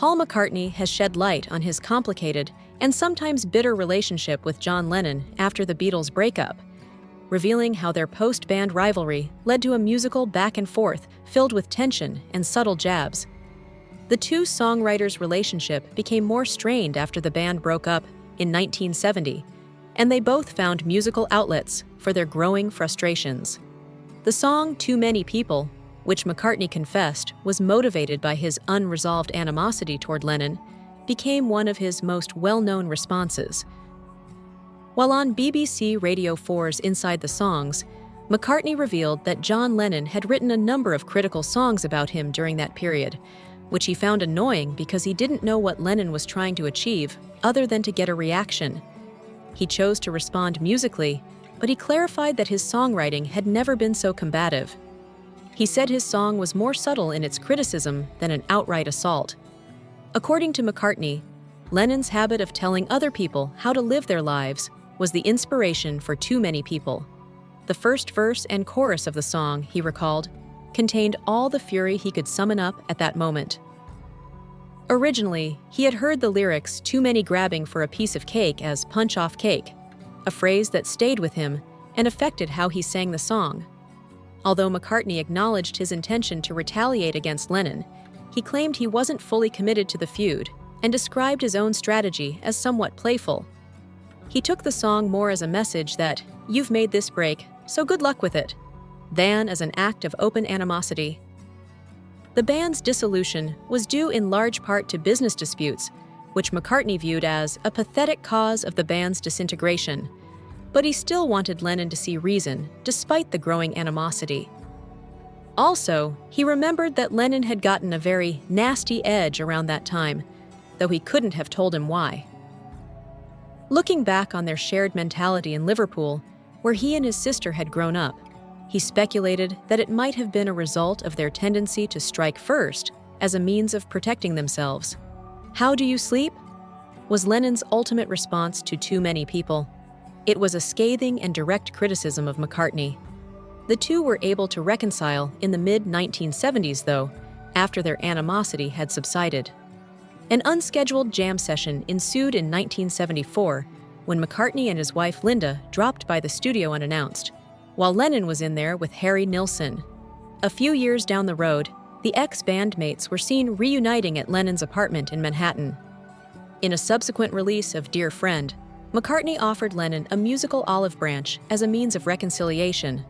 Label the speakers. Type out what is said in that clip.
Speaker 1: Paul McCartney has shed light on his complicated and sometimes bitter relationship with John Lennon after the Beatles' breakup, revealing how their post-band rivalry led to a musical back and forth filled with tension and subtle jabs. The two songwriters' relationship became more strained after the band broke up in 1970, and they both found musical outlets for their growing frustrations. The song Too Many People, which McCartney confessed was motivated by his unresolved animosity toward Lennon, became one of his most well-known responses. While on BBC Radio 4's Inside the Songs, McCartney revealed that John Lennon had written a number of critical songs about him during that period, which he found annoying because he didn't know what Lennon was trying to achieve other than to get a reaction. He chose to respond musically, but he clarified that his songwriting had never been so combative. He said his song was more subtle in its criticism than an outright assault. According to McCartney, Lennon's habit of telling other people how to live their lives was the inspiration for Too Many People. The first verse and chorus of the song, he recalled, contained all the fury he could summon up at that moment. Originally, he had heard the lyrics "too many grabbing for a piece of cake" as "punch off cake," a phrase that stayed with him and affected how he sang the song. Although McCartney acknowledged his intention to retaliate against Lennon, he claimed he wasn't fully committed to the feud and described his own strategy as somewhat playful. He took the song more as a message that, "You've made this break, so good luck with it," than as an act of open animosity. The band's dissolution was due in large part to business disputes, which McCartney viewed as a pathetic cause of the band's disintegration, but he still wanted Lennon to see reason, despite the growing animosity. Also, he remembered that Lennon had gotten a very nasty edge around that time, though he couldn't have told him why. Looking back on their shared mentality in Liverpool, where he and his sister had grown up, he speculated that it might have been a result of their tendency to strike first as a means of protecting themselves. "How do you sleep?" was Lennon's ultimate response to Too Many People. It was a scathing and direct criticism of McCartney. The two were able to reconcile in the mid-1970s, though, after their animosity had subsided. An unscheduled jam session ensued in 1974 when McCartney and his wife Linda dropped by the studio unannounced, while Lennon was in there with Harry Nilsson. A few years down the road, the ex-bandmates were seen reuniting at Lennon's apartment in Manhattan. In a subsequent release of Dear Friend, McCartney offered Lennon a musical olive branch as a means of reconciliation.